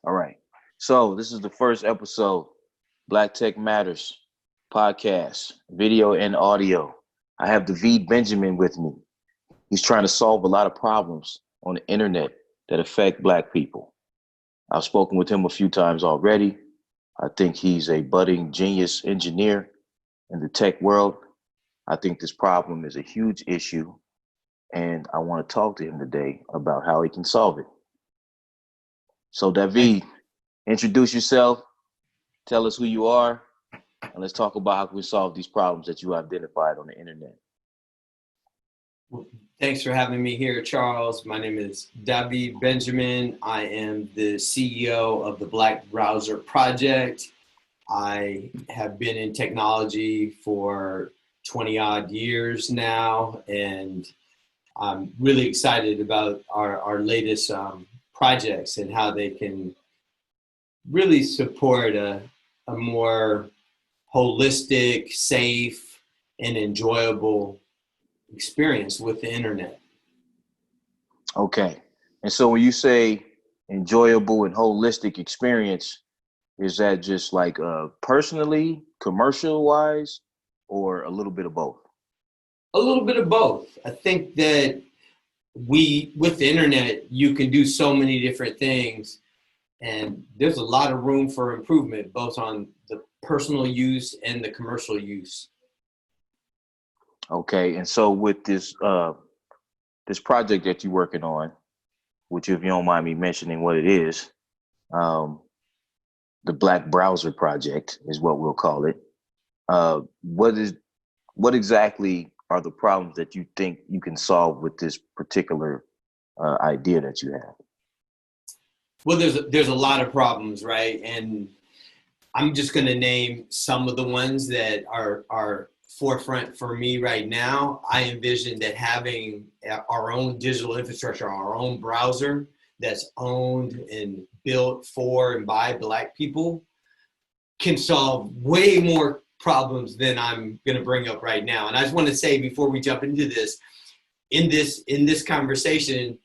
All right. So this is the first episode, Black Tech Matters podcast, video and audio. I have David Benjamin with me. He's trying to solve a lot of problems on the internet that affect Black people. I've spoken with him a few times already. I think he's a budding genius engineer in the tech world. I think this problem is a huge issue, and I want to talk to him today about how he can solve it. So, Thank David, introduce yourself, tell us who you are, and let's talk about how we solve these problems that you identified on the internet. Thanks for having me here, Charles. My name is David Benjamin. I am the CEO of the Black Browser Project. I have been in technology for 20 odd years now, and I'm really excited about our latest projects and how they can really support a more holistic, safe, and enjoyable experience with the internet. Okay. And so when you say enjoyable and holistic experience, is that just like personally, commercial wise, or a little bit of both? A little bit of both. I think that with the internet, you can do so many different things, and there's a lot of room for improvement, both on the personal use and the commercial use. Okay. And so with this project that you're working on, which if you don't mind me mentioning what it is, um, the Black Browser Project is what we'll call it. What exactly are the problems that you think you can solve with this particular idea that you have? Well, there's a lot of problems, right? And I'm just going to name some of the ones that are forefront for me right now. I envision that having our own digital infrastructure, our own browser that's owned and built for and by Black people can solve way more problems than I'm going to bring up right now. And I just want to say before we jump into this, in this conversation,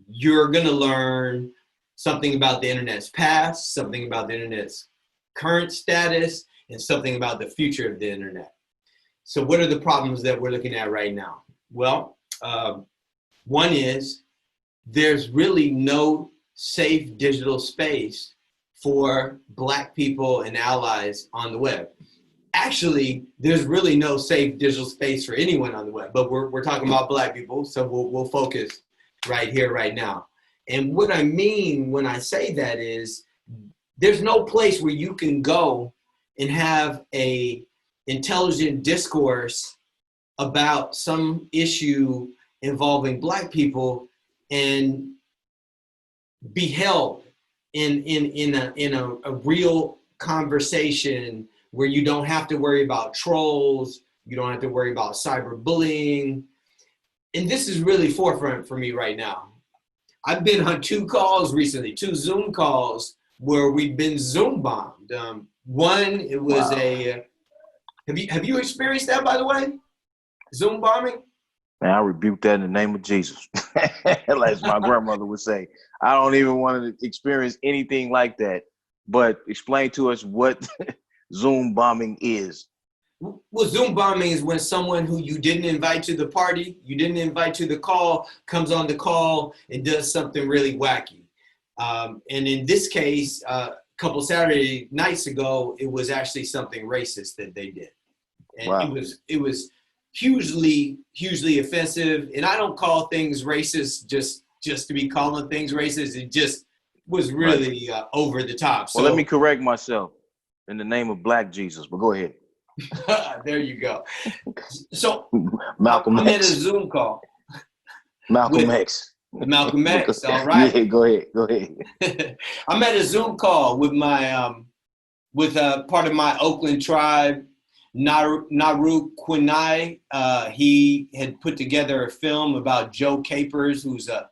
you're going to learn something about the internet's past, something about the internet's current status, and something about the future of the internet. So what are the problems that we're looking at right now? Well, one is there's really no safe digital space for Black people and allies on the web. Actually, there's really no safe digital space for anyone on the web, but we're talking about Black people, so we'll focus right here, right now. And what I mean when I say that is there's no place where you can go and have a intelligent discourse about some issue involving Black people and be held in a real conversation where you don't have to worry about trolls, you don't have to worry about cyberbullying. And this is really forefront for me right now. I've been on 2 calls recently, 2 Zoom calls where we've been Zoom bombed. One, it was Wow. have you experienced that, by the way? Zoom bombing? Man, I rebuke that in the name of Jesus. As my grandmother would say, I don't even want to experience anything like that. But explain to us what Zoom bombing is. Well, Zoom bombing is when someone who you didn't invite to the party, you didn't invite to the call, comes on the call and does something really wacky. And in this case, a couple Saturday nights ago, it was actually something racist that they did. And Wow. it was hugely offensive. And I don't call things racist just to be calling things racist. It just was really over the top. Well, let me So correct myself in the name of Black Jesus, but go ahead. there you go. So Malcolm I'm at a X. Part Malcolm with X. X. All right. Yeah, go ahead. I'm at a Zoom call with my part of my Oakland tribe, Naru Quinai. He had put together a film about Joe Capers, who's a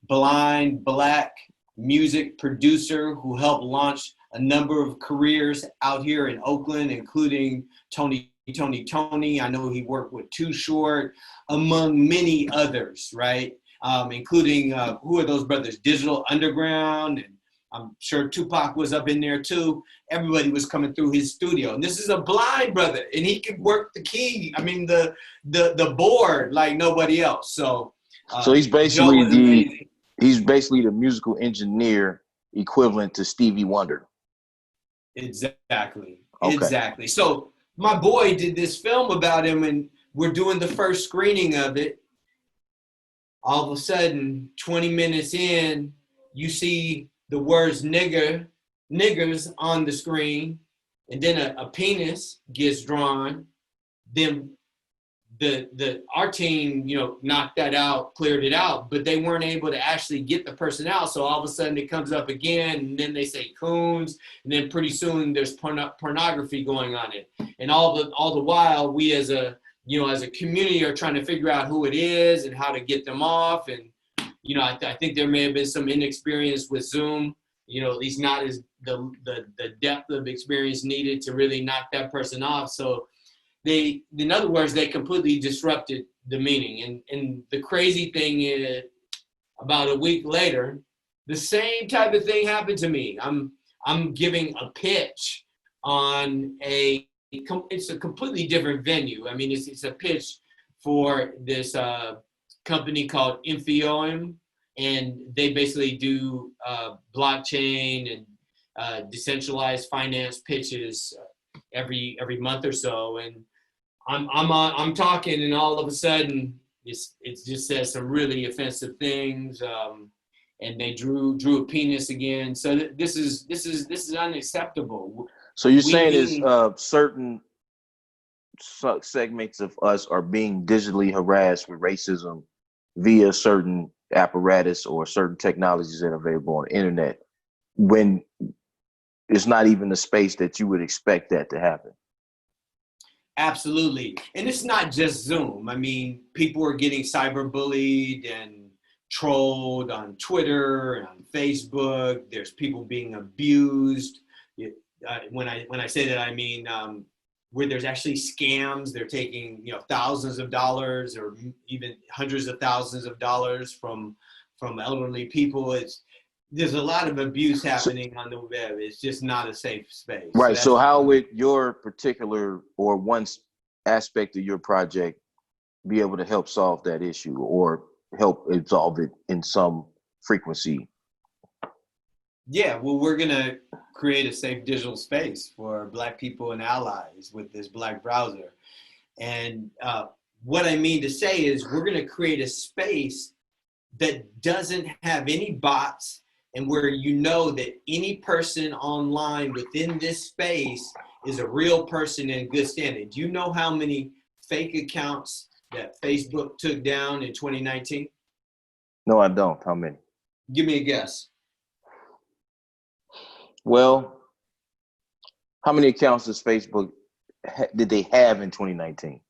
blind Black music producer who helped launch a number of careers out here in Oakland, including Tony. I know he worked with Too Short, among many others, right? Including who are those brothers? Digital Underground and I'm sure Tupac was up in there too. Everybody was coming through his studio. And this is a blind brother, and he could work the key. I mean, the board like nobody else. So he's Joe basically was amazing. the musical engineer equivalent to Stevie Wonder. Exactly. Okay. Exactly. So my boy did this film about him, and we're doing the first screening of it. All of a sudden, 20 minutes in, you see the words niggers on the screen, and then a penis gets drawn. Then our team, knocked that out, cleared it out, but they weren't able to actually get the person out. So all of a sudden it comes up again, and then they say coons, and then pretty soon there's pornography going on it. And all the while, we as a community are trying to figure out who it is and how to get them off. And, I think there may have been some inexperience with Zoom, at least not as the depth of experience needed to really knock that person off. So in other words, they completely disrupted the meeting. And the crazy thing is, about a week later, the same type of thing happened to me. I'm giving a pitch on it's a completely different venue. I mean, it's a pitch for this company called Infioem, and they basically do blockchain and decentralized finance pitches every month or so. And I'm talking, and all of a sudden it just says some really offensive things, and they drew a penis again. So this is unacceptable. So you're saying is certain segments of us are being digitally harassed with racism via certain apparatus or certain technologies that are available on the internet, when it's not even the space that you would expect that to happen. Absolutely. And it's not just Zoom. I mean, people are getting cyberbullied and trolled on Twitter and on Facebook. There's people being abused. When I say that, I mean where there's actually scams. They're taking thousands of dollars or even hundreds of thousands of dollars from elderly people. There's a lot of abuse happening on the web. It's just not a safe space. Right. So how would your particular or one aspect of your project be able to help solve that issue or help resolve it in some frequency? Yeah, well, we're going to create a safe digital space for Black people and allies with this Black browser. And what I mean to say is we're going to create a space that doesn't have any bots, and where that any person online within this space is a real person in good standing. Do you know how many fake accounts that Facebook took down in 2019? No, I don't. How many? Give me a guess. Well, how many accounts does Facebook did they have in 2019?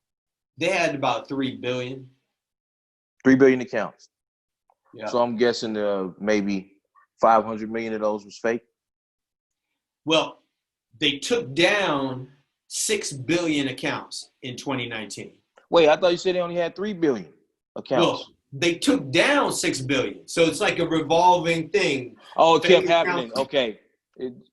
They had about 3 billion. 3 billion accounts. Yeah. So I'm guessing maybe 500 million of those was fake. Well, they took down 6 billion accounts in 2019. Wait, I thought you said they only had 3 billion accounts. Well, they took down 6 billion. So it's like a revolving thing. Oh, it kept happening. Okay.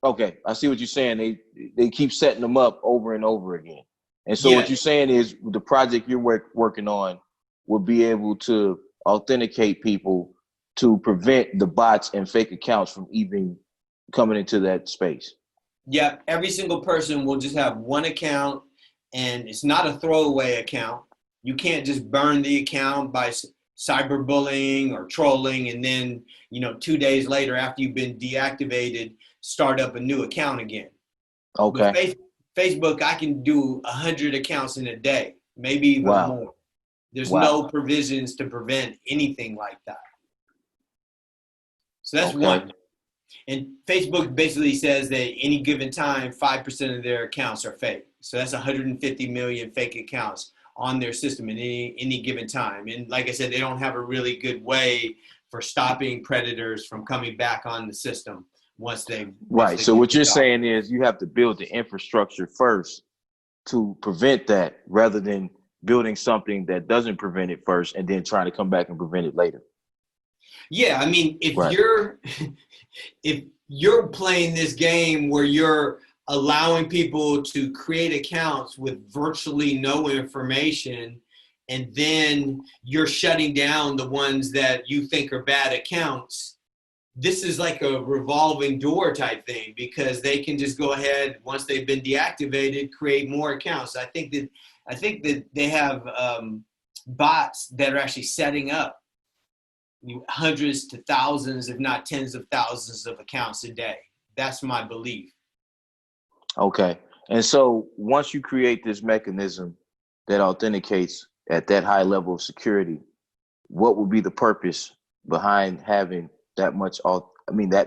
Okay. I see what you're saying. They keep setting them up over and over again. And so what you're saying is the project you're working on will be able to authenticate people to prevent the bots and fake accounts from even coming into that space. Yeah, every single person will just have one account, and it's not a throwaway account. You can't just burn the account by cyberbullying or trolling, and then 2 days later, after you've been deactivated, start up a new account again. Okay. With Facebook, I can do 100 accounts in a day, maybe even more. There's no provisions to prevent anything like that. So that's one. And Facebook basically says that any given time, 5% of their accounts are fake. So that's 150 million fake accounts on their system at any given time. And like I said, they don't have a really good way for stopping predators from coming back on the system once they. Right. So what you're saying is you have to build the infrastructure first to prevent that, rather than building something that doesn't prevent it first and then trying to come back and prevent it later. Yeah, I mean, if you're playing this game where you're allowing people to create accounts with virtually no information, and then you're shutting down the ones that you think are bad accounts. This is like a revolving door type thing, because they can just go ahead, once they've been deactivated, create more accounts. I think that they have bots that are actually setting up hundreds to thousands, if not tens of thousands of accounts a day. That's my belief. Okay. And so once you create this mechanism that authenticates at that high level of security, what would be the purpose behind having that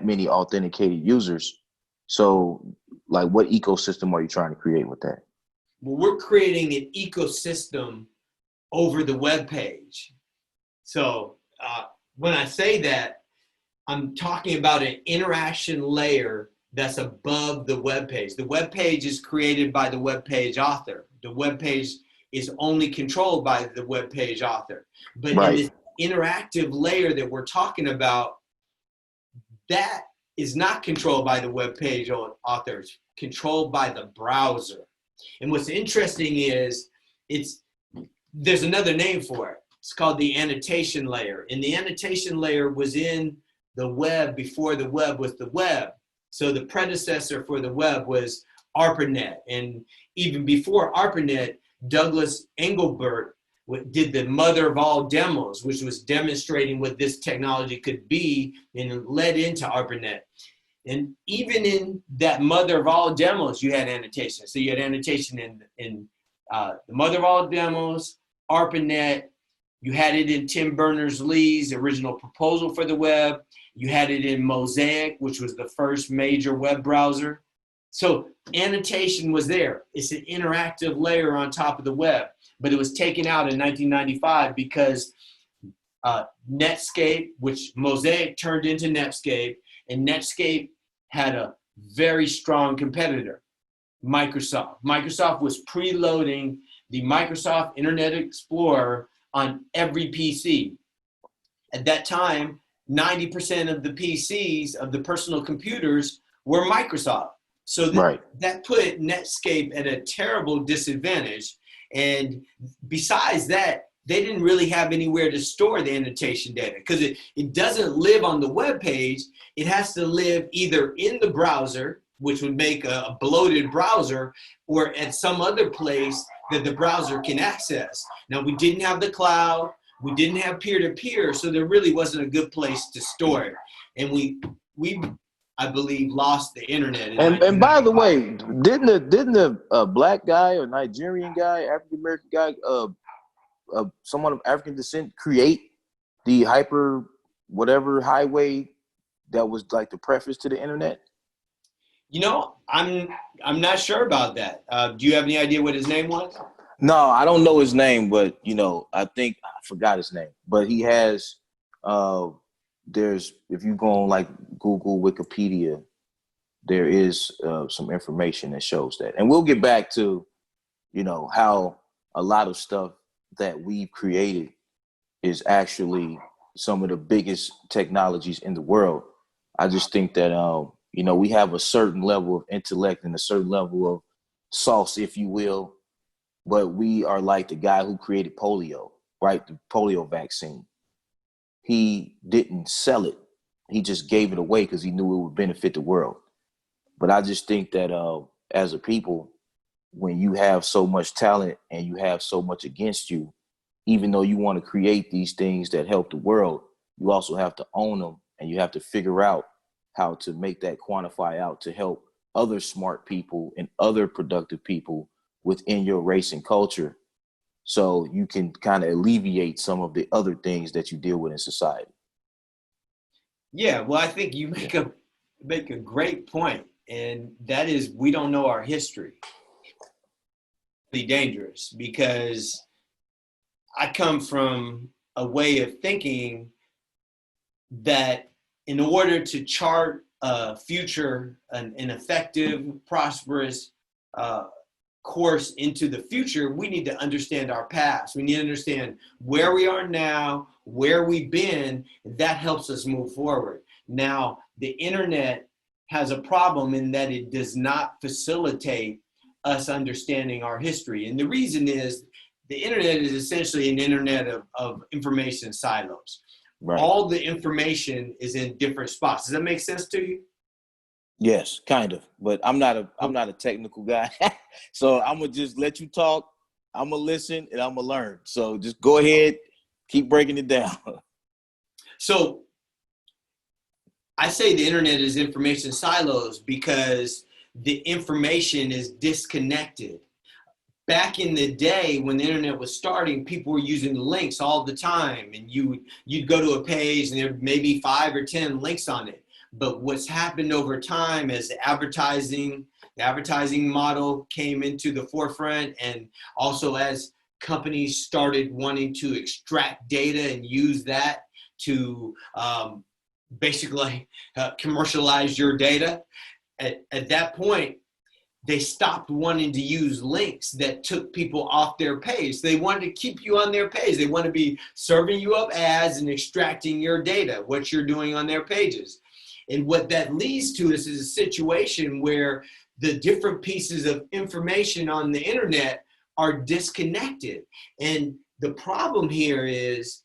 many authenticated users? So like, what ecosystem are you trying to create with that? Well, we're creating an ecosystem over the web page. So when I say that, I'm talking about an interaction layer that's above the web page. The web page is created by the web page author. The web page is only controlled by the web page author. But in this interactive layer that we're talking about, that is not controlled by the web page author. It's controlled by the browser. And what's interesting is there's another name for it. It's called the annotation layer. And the annotation layer was in the web before the web was the web. So the predecessor for the web was ARPANET. And even before ARPANET, Douglas Engelbart did the mother of all demos, which was demonstrating what this technology could be, and led into ARPANET. And even in that mother of all demos, you had annotation. So you had annotation in the mother of all demos, ARPANET. You had it in Tim Berners-Lee's original proposal for the web. You had it in Mosaic, which was the first major web browser. So annotation was there. It's an interactive layer on top of the web, but it was taken out in 1995 because Netscape, which Mosaic turned into Netscape, and Netscape had a very strong competitor, Microsoft. Microsoft was preloading the Microsoft Internet Explorer on every PC. At that time, 90% of the PCs, of the personal computers, were Microsoft. So that put Netscape at a terrible disadvantage. And besides that, they didn't really have anywhere to store the annotation data, because it doesn't live on the web page. It has to live either in the browser, which would make a bloated browser, or at some other place that the browser can access. Now, we didn't have the cloud. We didn't have peer-to-peer, so there really wasn't a good place to store it. And we I believe, lost the internet. And by the way, didn't the black guy or Nigerian guy, African American guy, someone of African descent, create the hyper whatever highway that was like the preface to the internet? You know, I'm not sure about that. Do you have any idea what his name was? No, I don't know his name, but I think I forgot his name. But he has if you go on like Google, Wikipedia, there is some information that shows that. And we'll get back to, how a lot of stuff that we've created is actually some of the biggest technologies in the world. I just think that, we have a certain level of intellect and a certain level of sauce, if you will, but we are like the guy who created polio, right? The polio vaccine. He didn't sell it. He just gave it away because he knew it would benefit the world. But I just think that as a people, when you have so much talent and you have so much against you, even though you want to create these things that help the world, you also have to own them, and you have to figure out how to make that quantify out to help other smart people and other productive people within your race and culture, so you can kind of alleviate some of the other things that you deal with in society. Yeah, well, I think you make a great point, and that is, we don't know our history. It's dangerous, because I come from a way of thinking that in order to chart a future, an effective, prosperous course into the future, we need to understand our past. We need to understand where we are now, where we've been. That helps us move forward. Now, the internet has a problem in that it does not facilitate us understanding our history. And the reason is the internet is essentially an internet of information silos. Right. All the information is in different spots. Does that make sense to you? Yes, kind of. But I'm not a technical guy. So I'm gonna just let you talk. I'm gonna listen and I'm gonna learn. So just go ahead, keep breaking it down. So I say the internet is information silos because the information is disconnected. Back in the day when the internet was starting, people were using links all the time, and you'd go to a page and there may be 5 or 10 links on it. But what's happened over time as the advertising model came into the forefront, and also as companies started wanting to extract data and use that to basically commercialize your data, at that point, they stopped wanting to use links that took people off their page. They wanted to keep you on their page. They want to be serving you up ads and extracting your data, what you're doing on their pages. And what that leads to is a situation where the different pieces of information on the internet are disconnected. And the problem here is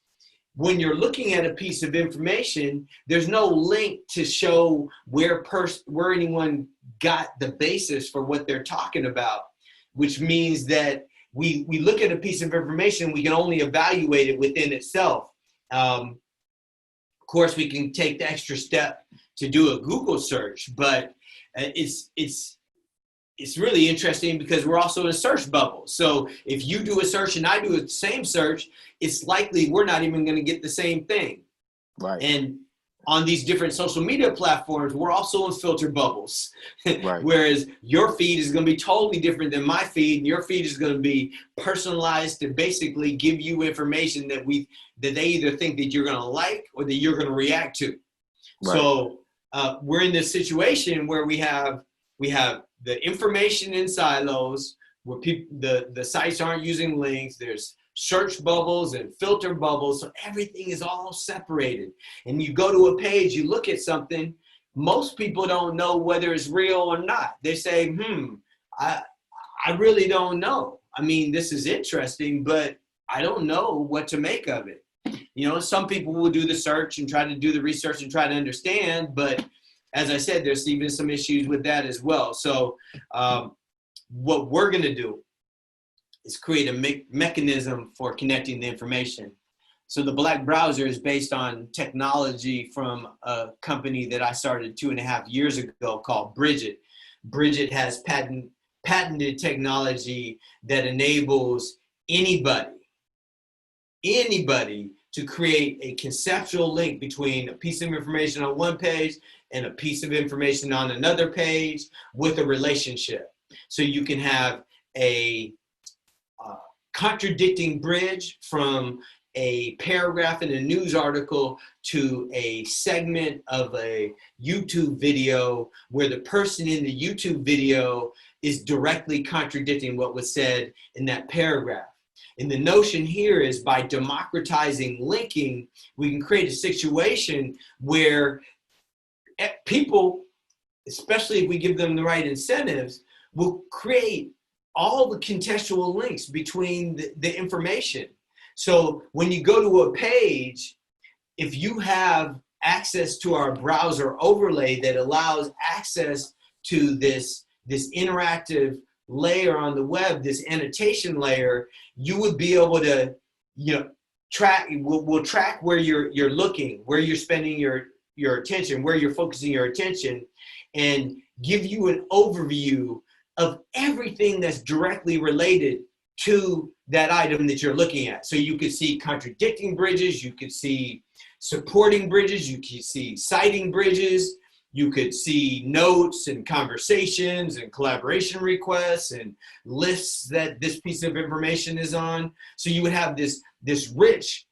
when you're looking at a piece of information, there's no link to show where anyone got the basis for what they're talking about, which means that we look at a piece of information, we can only evaluate it within itself. Of course, we can take the extra step to do a Google search, but it's really interesting because we're also in a search bubble. So if you do a search and I do the same search, it's likely we're not even going to get the same thing. Right. And on these different social media platforms, we're also in filter bubbles. Right. Whereas your feed is going to be totally different than my feed, and your feed is going to be personalized to basically give you information that they either think that you're going to like or that you're going to react to. Right. So we're in this situation where we have the information in silos where the sites aren't using links. There's search bubbles and filter bubbles. So everything is all separated. And you go to a page, you look at something, most people don't know whether it's real or not. They say, I really don't know. I mean, this is interesting, but I don't know what to make of it. You know, some people will do the search and try to do the research and try to understand, but as I said, there's even some issues with that as well. So what we're going to do is create a mechanism for connecting the information. So the Black browser is based on technology from a company that I started 2.5 years ago called Bridget. Bridget has patented technology that enables anybody to create a conceptual link between a piece of information on one page and a piece of information on another page with a relationship. So you can have a contradicting bridge from a paragraph in a news article to a segment of a YouTube video where the person in the YouTube video is directly contradicting what was said in that paragraph. And the notion here is by democratizing linking, we can create a situation where people, especially if we give them the right incentives, will create all the contextual links between the information. So when you go to a page, if you have access to our browser overlay that allows access to this interactive layer on the web, this annotation layer, you would be able to, track. We'll track where you're looking, where you're spending your attention, where you're focusing your attention, and give you an overview of everything that's directly related to that item that you're looking at. So you could see contradicting bridges, you could see supporting bridges, you could see citing bridges, you could see notes and conversations and collaboration requests and lists that this piece of information is on. So you would have this rich,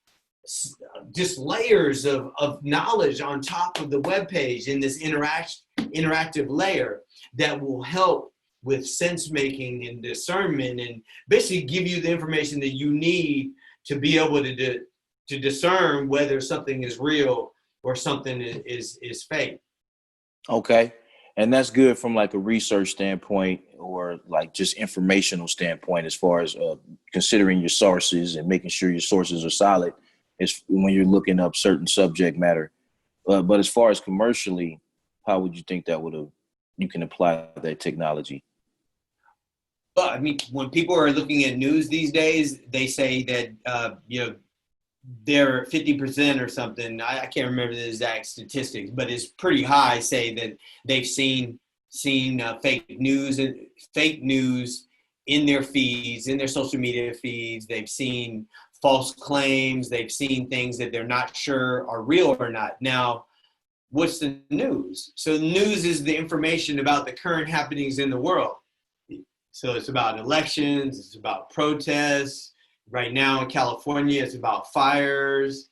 just layers of knowledge on top of the web page in this interactive layer that will help with sense making and discernment and basically give you the information that you need to be able to discern whether something is real or something is fake. Okay. And that's good from like a research standpoint or like just informational standpoint, as far as considering your sources and making sure your sources are solid. Is when you're looking up certain subject matter. But as far as commercially, how would you think that you can apply that technology? Well, I mean, when people are looking at news these days, they say that they're 50% or something. I can't remember the exact statistics, but it's pretty high. Say that they've seen fake news in their feeds, in their social media feeds. They've seen false claims. They've seen things that they're not sure are real or not. Now, what's the news? So the news is the information about the current happenings in the world. So it's about elections, it's about protests. Right now in California, it's about fires.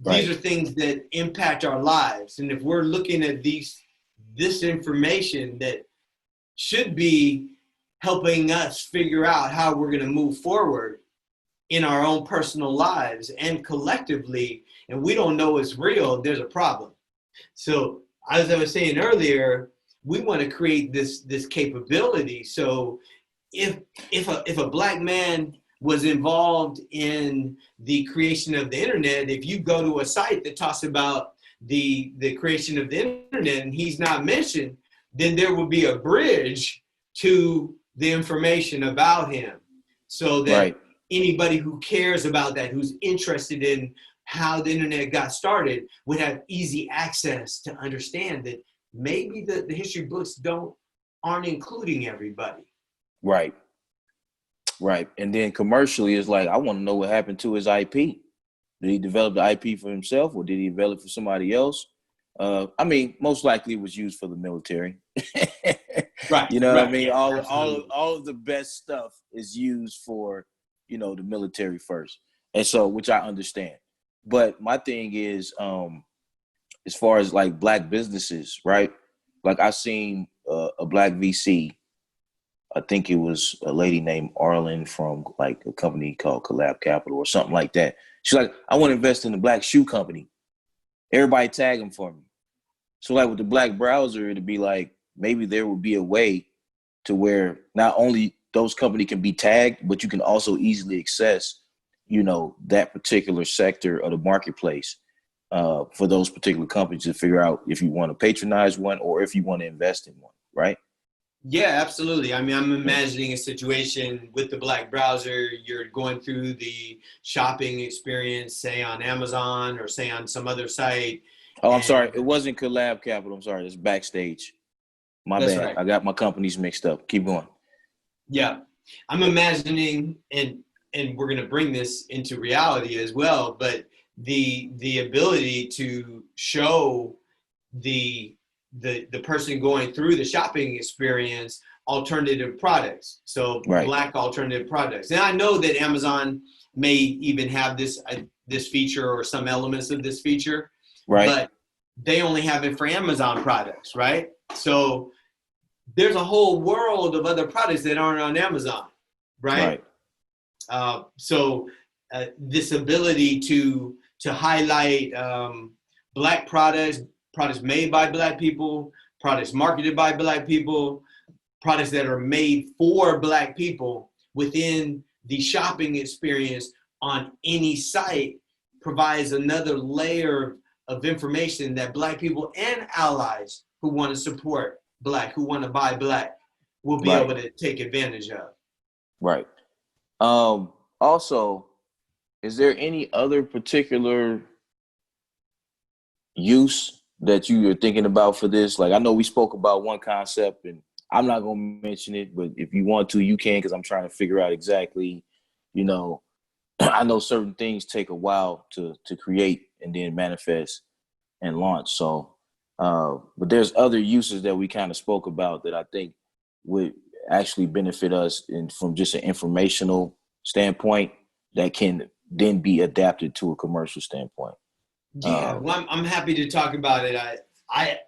Right. These are things that impact our lives. And if we're looking at this information that should be helping us figure out how we're going to move forward in our own personal lives and collectively, and we don't know it's real, there's a problem. So as I was saying earlier, we want to create this capability. So if a black man was involved in the creation of the internet, if you go to a site that talks about the creation of the internet and he's not mentioned, then there will be a bridge to the information about him, so that Right. anybody who cares about that, who's interested in how the internet got started, would have easy access to understand that maybe the history books aren't including everybody. Right. Right. And then commercially, it's like, I want to know what happened to his IP. Did he develop the IP for himself, or did he develop it for somebody else? I mean, most likely it was used for the military. Right. You know right, what I mean? yeah, All of the best stuff is used for, the military first. And so, which I understand. But my thing is, as far as like black businesses, right? Like I seen a black VC. I think it was a lady named Arlen from like a company called Collab Capital or something like that. She's like, I want to invest in a black shoe company. Everybody tag them for me. So like with the black browser, it'd be like, maybe there would be a way to where not only those companies can be tagged, but you can also easily access, that particular sector of the marketplace for those particular companies to figure out if you want to patronize one or if you want to invest in one, right? Yeah, absolutely. I mean, I'm imagining a situation with the black browser. You're going through the shopping experience, say on Amazon or say on some other site. Oh, I'm And sorry. It wasn't Collab Capital. I'm sorry. It's Backstage. My that's bad. right. I got my companies mixed up. Keep going. Yeah. I'm imagining, and we're going to bring this into reality as well, but the ability to show the person going through the shopping experience alternative products, so Right. black alternative products. And I know that Amazon may even have this feature or some elements of this feature, Right. but they only have it for Amazon products, right? So there's a whole world of other products that aren't on Amazon, right? So this ability to highlight black products made by black people, products marketed by black people, products that are made for black people within the shopping experience on any site provides another layer of information that black people and allies who want to support black, who want to buy black, will be Right. able to take advantage of. Right. Also, is there any other particular use that you are thinking about for this? Like, I know we spoke about one concept, and I'm not going to mention it, but if you want to, you can, because I'm trying to figure out exactly, I know certain things take a while to create and then manifest and launch. So, but there's other uses that we kind of spoke about that I think would actually benefit us from just an informational standpoint that can then be adapted to a commercial standpoint. Yeah, well, I'm happy to talk about it. I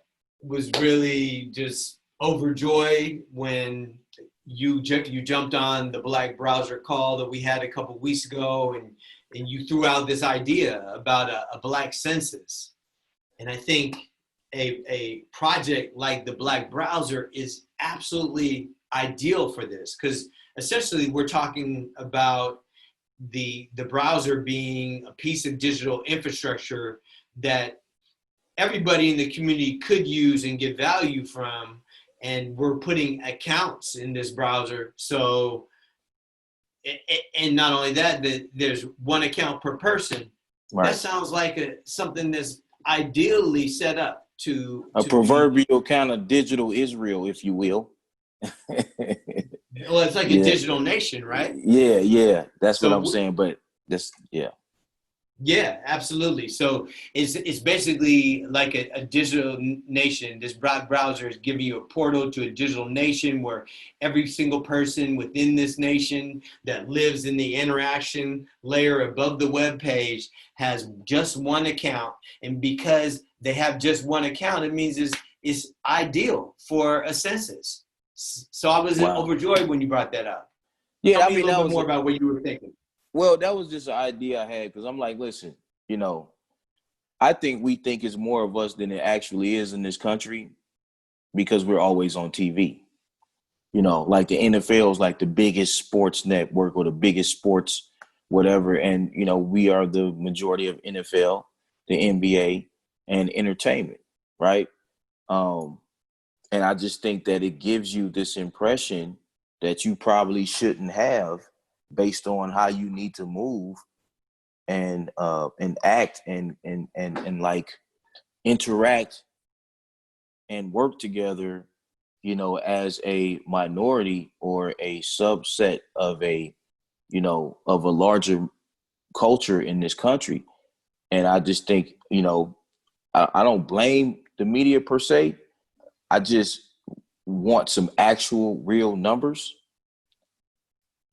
was really just overjoyed when you jumped on the Black Browser call that we had a couple weeks ago, and you threw out this idea about a Black census. And I think a project like the Black browser is absolutely ideal for this, because essentially we're talking about the browser being a piece of digital infrastructure that everybody in the community could use and get value from. And we're putting accounts in this browser. So, and not only that, there's one account per person. Right. That sounds like something that's ideally set up to proverbial kind of digital Israel, if you will. Well, it's like a digital nation, right? Yeah. That's what I'm saying. But Yeah, absolutely. So it's basically like a digital nation. This browser is giving you a portal to a digital nation where every single person within this nation that lives in the interaction layer above the web page has just one account. And because they have just one account, it means it's ideal for a census. So I was overjoyed when you brought that up. Yeah, Tell me a little bit more about what you were thinking. Well, that was just an idea I had, because I'm like, listen, I think we think it's more of us than it actually is in this country, because we're always on TV. Like the NFL is like the biggest sports network or the biggest sports whatever. And, we are the majority of NFL, the NBA, and entertainment, right? And I just think that it gives you this impression that you probably shouldn't have, based on how you need to move and act and like interact and work together, as a minority or a subset of a larger culture in this country. And I just think, I don't blame the media per se. I just want some actual real numbers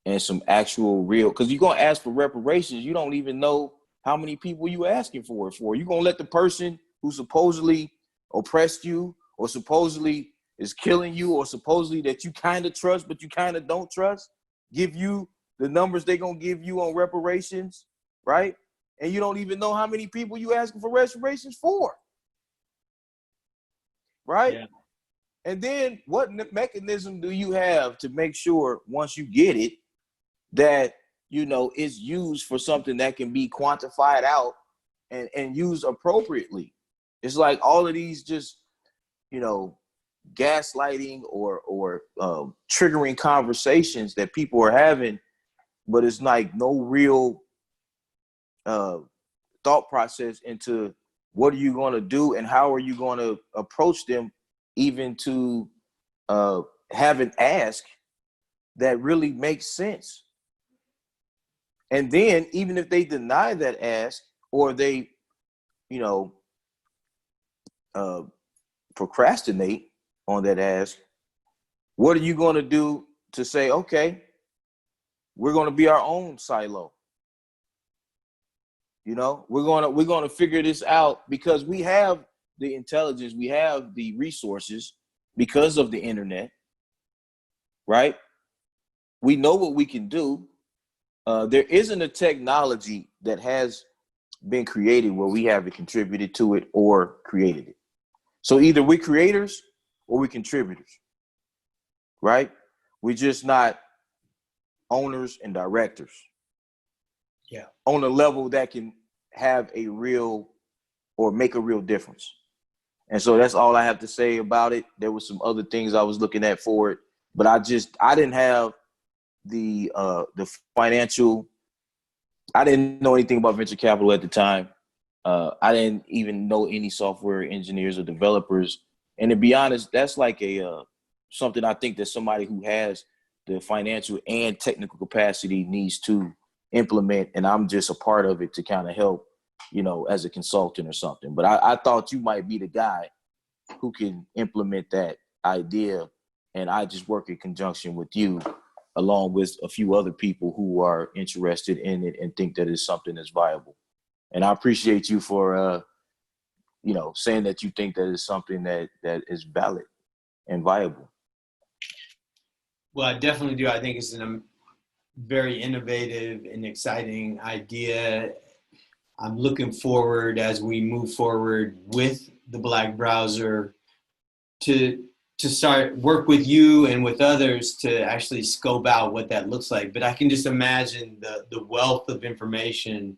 and some actual real, because you're going to ask for reparations. You don't even know how many people you asking for it for. You're going to let the person who supposedly oppressed you or supposedly is killing you or supposedly that you kind of trust but you kind of don't trust give you the numbers they're going to give you on reparations, right? And you don't even know how many people you asking for reparations for, right? Yeah. And then what mechanism do you have to make sure once you get it that, is used for something that can be quantified out and used appropriately? It's like all of these just, gaslighting or triggering conversations that people are having, but it's like no real thought process into what are you going to do and how are you going to approach them, even to have an ask that really makes sense. And then even if they deny that ask or they, procrastinate on that ask, what are you going to do to say, okay, we're going to be our own silo? We're going to figure this out because we have the intelligence, we have the resources because of the internet, right? We know what we can do. There isn't a technology that has been created where we haven't contributed to it or created it. So either we're creators or we're contributors, right? We're just not owners and directors. Yeah. On a level that can have a real or make a real difference. And so that's all I have to say about it. There were some other things I was looking at for it, but I didn't have the financial. I didn't know anything about venture capital at the time. I didn't even know any software engineers or developers. And to be honest, that's like something I think that somebody who has the financial and technical capacity needs to implement. And I'm just a part of it to kind of help, as a consultant or something. But I thought you might be the guy who can implement that idea. And I just work in conjunction with you, along with a few other people who are interested in it and think that it's something that's viable. And I appreciate you for, saying that you think that it's something that is valid and viable. Well, I definitely do. I think it's a very innovative and exciting idea. I'm looking forward as we move forward with the Black Browser to start work with you and with others to actually scope out what that looks like. But I can just imagine the wealth of information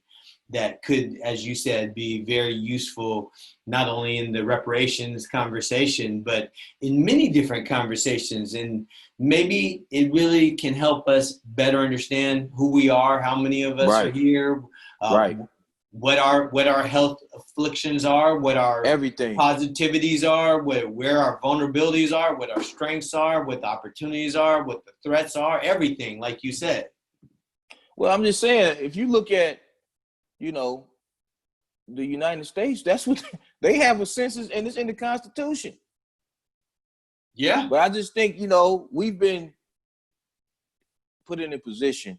that could, as you said, be very useful, not only in the reparations conversation, but in many different conversations. And maybe it really can help us better understand who we are, how many of us are Right. here, Right. what our health afflictions are, what our Everything. positivities are, where our vulnerabilities are, what our strengths are, what the opportunities are, what the threats are, everything, like you said. Well, I'm just saying, if you look at, the United States, that's what they have a census, and it's in the Constitution. Yeah. But I just think, we've been put in a position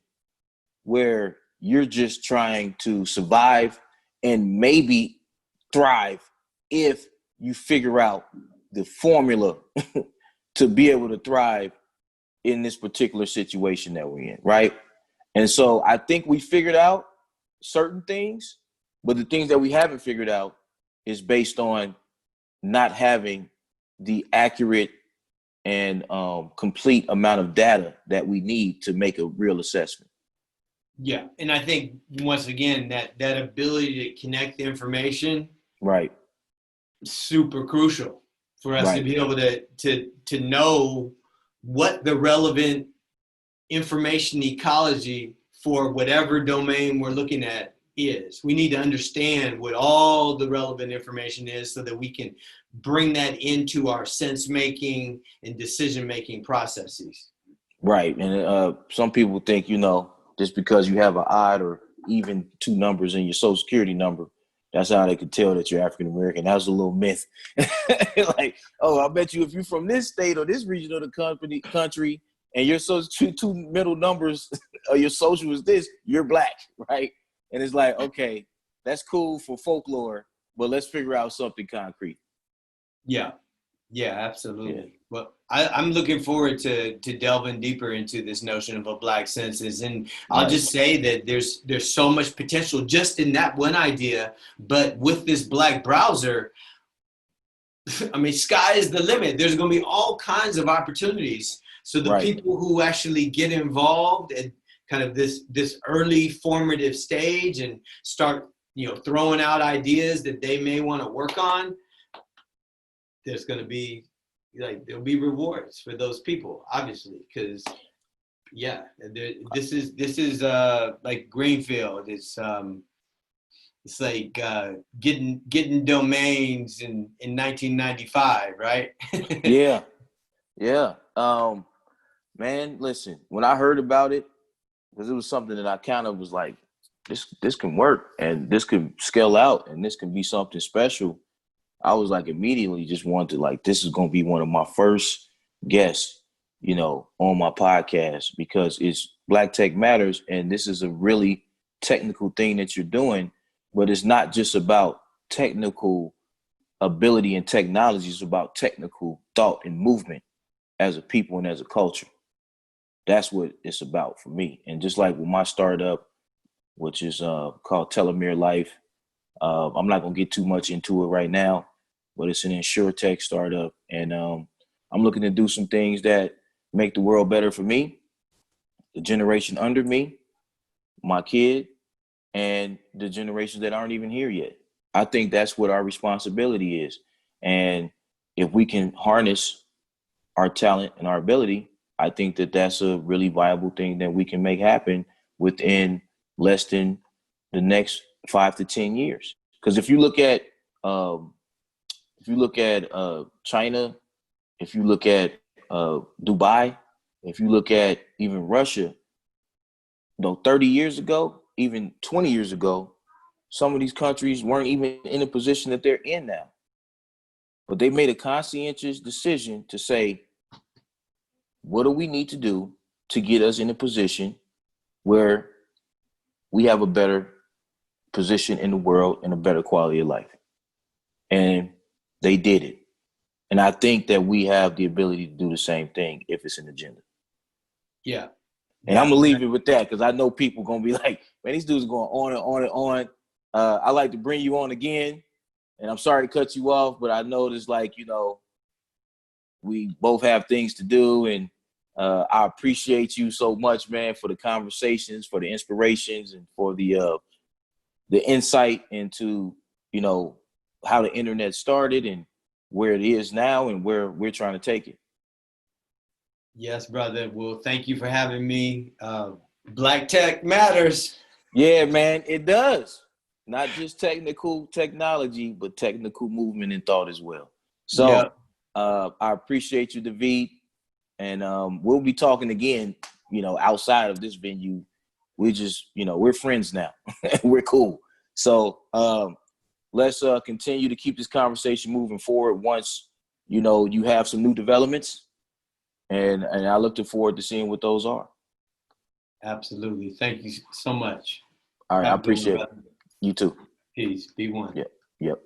where you're just trying to survive and maybe thrive if you figure out the formula to be able to thrive in this particular situation that we're in, right? And so I think we figured out certain things, but the things that we haven't figured out is based on not having the accurate and complete amount of data that we need to make a real assessment. Yeah, and I think once again that ability to connect the information, right, super crucial for us right. to be able to know what the relevant information ecology for whatever domain we're looking at is. We need to understand what all the relevant information is so that we can bring that into our sense making and decision making processes. Right, and some people think just because you have an odd or even two numbers in your social security number, that's how they could tell that you're African American. That was a little myth. Like, I bet you if you're from this state or this region of the country, and your social two middle numbers or your social is this, you're black, right? And it's like, okay, that's cool for folklore, but let's figure out something concrete. Yeah, absolutely. Yeah. Well, I'm looking forward to delving deeper into this notion of a black census, and I'll just say that there's so much potential just in that one idea. But with this Black Browser, I mean, sky is the limit. There's going to be all kinds of opportunities. So the people who actually get involved at kind of this early formative stage and start, throwing out ideas that they may want to work on, there's going to be there'll be rewards for those people, obviously, because this is like Greenfield. It's like getting domains in 1995, right? Yeah. Man, listen, when I heard about it, because it was something that I kind of was like, this can work and this can scale out and this can be something special. I was like immediately just wanted to this is going to be one of my first guests, on my podcast, because it's Black Tech Matters. And this is a really technical thing that you're doing, but it's not just about technical ability and technology. It's about technical thought and movement as a people and as a culture. That's what it's about for me. And just like with my startup, which is called Telomere Life, I'm not going to get too much into it right now, but it's an insurtech startup. And I'm looking to do some things that make the world better for me, the generation under me, my kid, and the generations that aren't even here yet. I think that's what our responsibility is. And if we can harness our talent and our ability, I think that that's a really viable thing that we can make happen within less than the next 5 to 10 years. Because if you look at China, if you look at Dubai, if you look at even Russia, 30 years ago, even 20 years ago, some of these countries weren't even in a position that they're in now. But they made a conscientious decision to say, what do we need to do to get us in a position where we have a better position in the world and a better quality of life? And they did it. And I think that we have the ability to do the same thing if it's an agenda. Yeah. And I'm going to leave it with that because I know people going to be like, man, these dudes are going on and on and on. I like to bring you on again And I'm sorry to cut you off, but I know there's like, we both have things to do, and I appreciate you so much, man, for the conversations, for the inspirations, and for the insight into, how the internet started and where it is now and where we're trying to take it. Yes, brother. Well, thank you for having me. Black Tech Matters. Yeah, man, it does. Not just technical technology, but technical movement and thought as well. So Yep. I appreciate you, David. And we'll be talking again, outside of this venue. We just, we're friends now. We're cool. So let's continue to keep this conversation moving forward once, you have some new developments. And I look forward to seeing what those are. Absolutely. Thank you so much. All right. I Have a good one, appreciate it. brother. You too. Peace. Be one. Yep. Yep.